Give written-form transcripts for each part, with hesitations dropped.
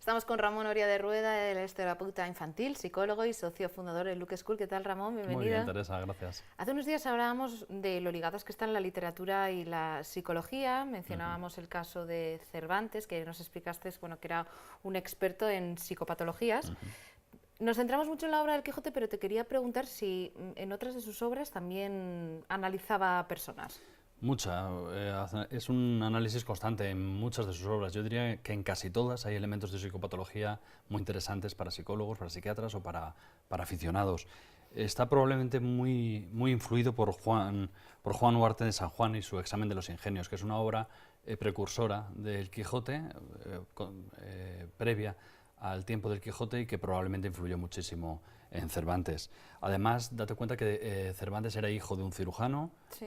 Estamos con Ramón Oria de Rueda, él es terapeuta infantil, psicólogo y socio fundador de Luke School. ¿Qué tal, Ramón? Bienvenido. Muy bien, Teresa, gracias. Hace unos días hablábamos de lo ligadas que están la literatura y la psicología. Mencionábamos el caso de Cervantes, que nos explicaste bueno, que era un experto en psicopatologías. Nos centramos mucho en la obra del Quijote, pero te quería preguntar si en otras de sus obras también analizaba personas. Es un análisis constante en muchas de sus obras. Yo diría que en casi todas hay elementos de psicopatología muy interesantes para psicólogos, para psiquiatras o para aficionados. Está probablemente muy influido por Juan Huarte de San Juan y su Examen de los Ingenios, que es una obra precursora del Quijote, previa al tiempo del Quijote y que probablemente influyó muchísimo en Cervantes. Además, date cuenta que Cervantes era hijo de un cirujano, sí.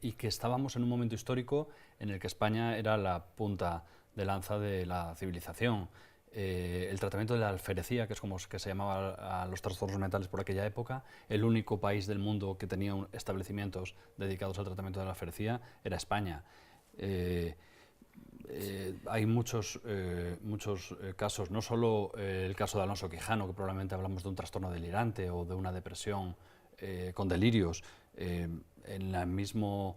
Y que estábamos en un momento histórico en el que España era la punta de lanza de la civilización. El tratamiento de la alferecía, que es como que se llamaba a los trastornos mentales por aquella época, el único país del mundo que tenía establecimientos dedicados al tratamiento de la alferecía era España. Hay muchos casos, no solo el caso de Alonso Quijano, que probablemente hablamos de un trastorno delirante o de una depresión con delirios. En el mismo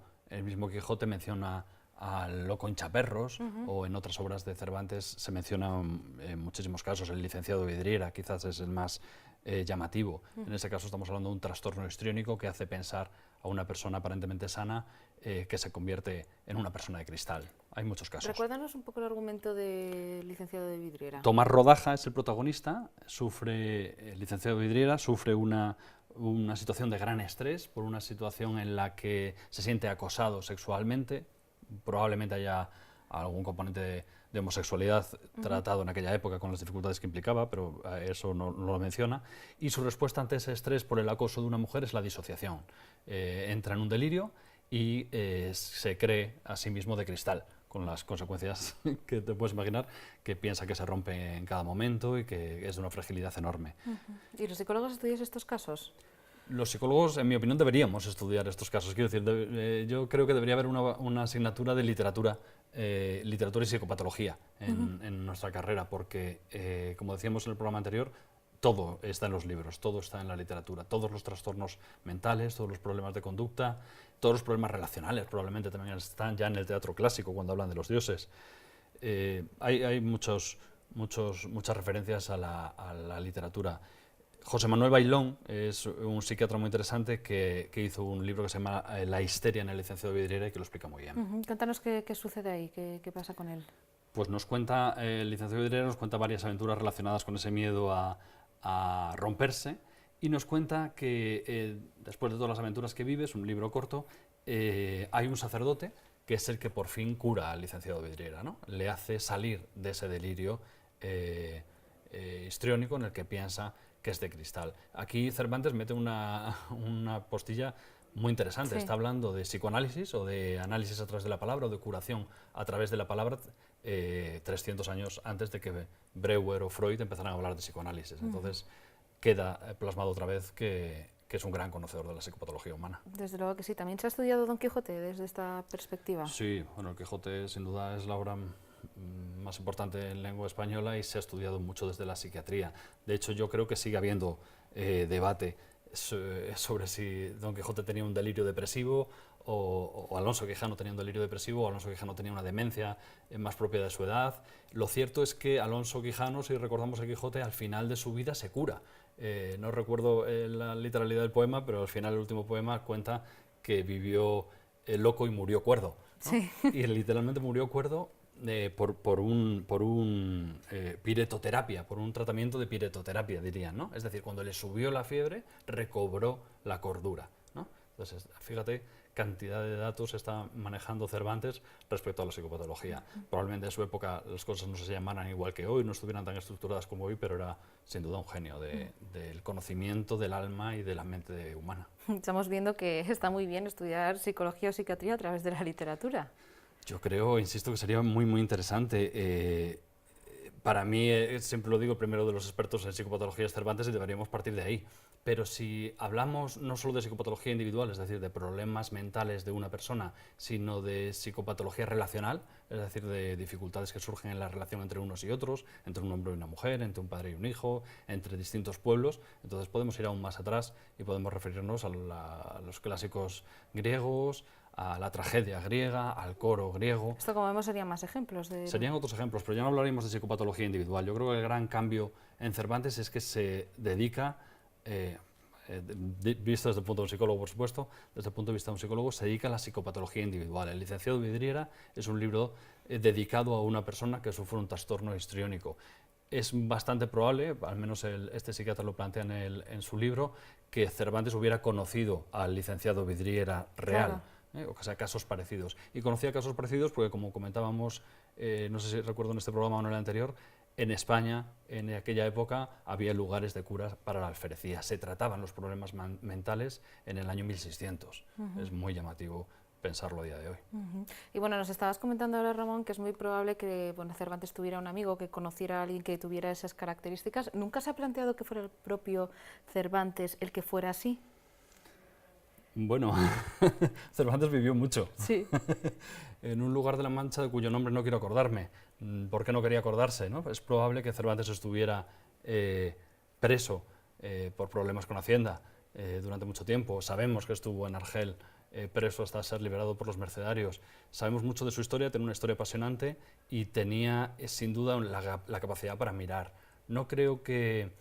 Quijote menciona al loco hinchaperros, o en otras obras de Cervantes se mencionan muchísimos casos. El licenciado Vidriera quizás es el más llamativo. En ese caso estamos hablando de un trastorno histriónico que hace pensar a una persona aparentemente sana que se convierte en una persona de cristal. Hay muchos casos. Recuérdanos un poco el argumento del licenciado de Vidriera. Tomás Rodaja es el protagonista. El licenciado de Vidriera sufre una situación de gran estrés por una situación en la que se siente acosado sexualmente. Probablemente haya algún componente de homosexualidad tratado en aquella época con las dificultades que implicaba, pero eso no lo menciona. Y su respuesta ante ese estrés por el acoso de una mujer es la disociación. Entra en un delirio y se cree a sí mismo de cristal, con las consecuencias que te puedes imaginar, que piensa que se rompe en cada momento y que es de una fragilidad enorme. ¿Y los psicólogos estudian estos casos? Los psicólogos, en mi opinión, deberíamos estudiar estos casos. Quiero decir, yo creo que debería haber una asignatura de literatura y psicopatología en nuestra carrera, porque, como decíamos en el programa anterior, todo está en los libros, todo está en la literatura, todos los trastornos mentales, todos los problemas de conducta, todos los problemas relacionales probablemente también están ya en el teatro clásico cuando hablan de los dioses. Hay muchas referencias a la literatura. José Manuel Bailón es un psiquiatra muy interesante que hizo un libro que se llama La histeria en el licenciado Vidriera y que lo explica muy bien. Cuéntanos qué sucede ahí, qué pasa con él. Pues el licenciado Vidriera nos cuenta varias aventuras relacionadas con ese miedo a romperse y nos cuenta que después de todas las aventuras que vive, es un libro corto, hay un sacerdote que es el que por fin cura al licenciado Vidriera, ¿no? Le hace salir de ese delirio histriónico en el que piensa que es de cristal. Aquí Cervantes mete una postilla muy interesante. Sí. Está hablando de psicoanálisis o de análisis a través de la palabra o de curación a través de la palabra 300 años antes de que Breuer o Freud empezaran a hablar de psicoanálisis. Entonces queda plasmado otra vez que es un gran conocedor de la psicopatología humana. Desde luego que sí. ¿También se ha estudiado Don Quijote desde esta perspectiva? Sí, bueno, el Quijote sin duda es la obra más importante en lengua española y se ha estudiado mucho desde la psiquiatría. De hecho, yo creo que sigue habiendo debate sobre si Don Quijote tenía un delirio depresivo o Alonso Quijano tenía un delirio depresivo o Alonso Quijano tenía una demencia más propia de su edad. Lo cierto es que Alonso Quijano, si recordamos el Quijote, al final de su vida se cura. No recuerdo la literalidad del poema, pero al final el último poema cuenta que vivió loco y murió cuerdo, ¿no? Sí. Y literalmente murió cuerdo por un piretoterapia, por un tratamiento de piretoterapia, dirían, ¿no? Es decir, cuando le subió la fiebre, recobró la cordura, ¿no? Entonces, fíjate, cantidad de datos está manejando Cervantes respecto a la psicopatología. Probablemente en su época las cosas no se llamaran igual que hoy, no estuvieran tan estructuradas como hoy, pero era sin duda un genio del conocimiento del alma y de la mente humana. Estamos viendo que está muy bien estudiar psicología o psiquiatría a través de la literatura. Yo creo, insisto, que sería muy interesante. Para mí, siempre lo digo, el primero de los expertos en psicopatología es Cervantes y deberíamos partir de ahí. Pero si hablamos no solo de psicopatología individual, es decir, de problemas mentales de una persona, sino de psicopatología relacional, es decir, de dificultades que surgen en la relación entre unos y otros, entre un hombre y una mujer, entre un padre y un hijo, entre distintos pueblos, entonces podemos ir aún más atrás y podemos referirnos a los clásicos griegos, a la tragedia griega, al coro griego. Esto, como vemos, serían más ejemplos. Serían otros ejemplos, pero ya no hablaríamos de psicopatología individual. Yo creo que el gran cambio en Cervantes es que se dedica, visto desde el punto de un psicólogo, por supuesto, desde el punto de vista de un psicólogo, se dedica a la psicopatología individual. El licenciado Vidriera es un libro dedicado a una persona que sufre un trastorno histriónico. Es bastante probable, al menos este psiquiatra lo plantea en su libro, que Cervantes hubiera conocido al licenciado Vidriera real. Claro. O sea, casos parecidos. Y conocía casos parecidos porque, como comentábamos, no sé si recuerdo en este programa o en el anterior, en España, en aquella época, había lugares de curas para la alferecía. Se trataban los problemas mentales en el año 1600. Es muy llamativo pensarlo a día de hoy. Y bueno, nos estabas comentando ahora, Ramón, que es muy probable que Cervantes tuviera un amigo que conociera a alguien que tuviera esas características. ¿Nunca se ha planteado que fuera el propio Cervantes el que fuera así? Bueno, Cervantes vivió mucho. Sí. En un lugar de la Mancha de cuyo nombre no quiero acordarme. ¿Por qué no quería acordarse, no? Es probable que Cervantes estuviera preso por problemas con Hacienda durante mucho tiempo. Sabemos que estuvo en Argel preso hasta ser liberado por los mercenarios. Sabemos mucho de su historia, tiene una historia apasionante y tenía sin duda la capacidad para mirar. No creo que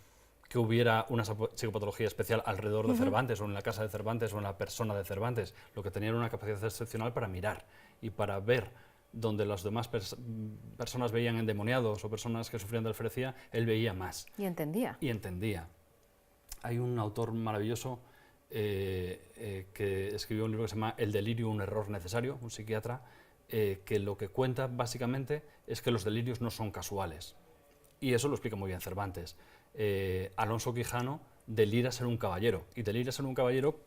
hubiera una psicopatología especial alrededor de Cervantes o en la casa de Cervantes o en la persona de Cervantes. Lo que tenía era una capacidad excepcional para mirar y para ver donde las demás personas veían endemoniados o personas que sufrían de alferecía, él veía más. Y entendía. Y entendía. Hay un autor maravilloso que escribió un libro que se llama El delirio, un error necesario, un psiquiatra, que lo que cuenta básicamente es que los delirios no son casuales. Y eso lo explica muy bien Cervantes. Alonso Quijano delira ser un caballero, y delira ser un caballero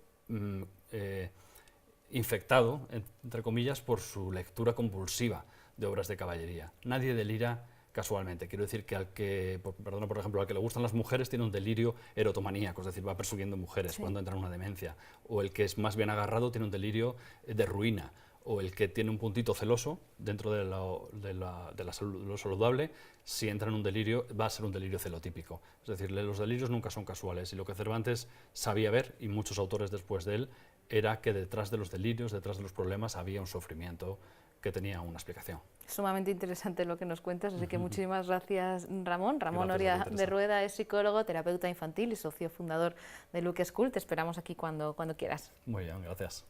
infectado, entre comillas, por su lectura compulsiva de obras de caballería. Nadie delira casualmente. Quiero decir que por ejemplo, al que le gustan las mujeres tiene un delirio erotomaníaco, es decir, va persiguiendo mujeres cuando entra en una demencia. O el que es más bien agarrado tiene un delirio de ruina. O el que tiene un puntito celoso dentro de lo saludable, si entra en un delirio, va a ser un delirio celotípico. Es decir, los delirios nunca son casuales, y lo que Cervantes sabía ver, y muchos autores después de él, era que detrás de los delirios, detrás de los problemas, había un sufrimiento que tenía una explicación. Sumamente interesante lo que nos cuentas, así que muchísimas gracias, Ramón. Ramón Oria de Rueda es psicólogo, terapeuta infantil y socio fundador de Luke School. Te esperamos aquí cuando quieras. Muy bien, gracias.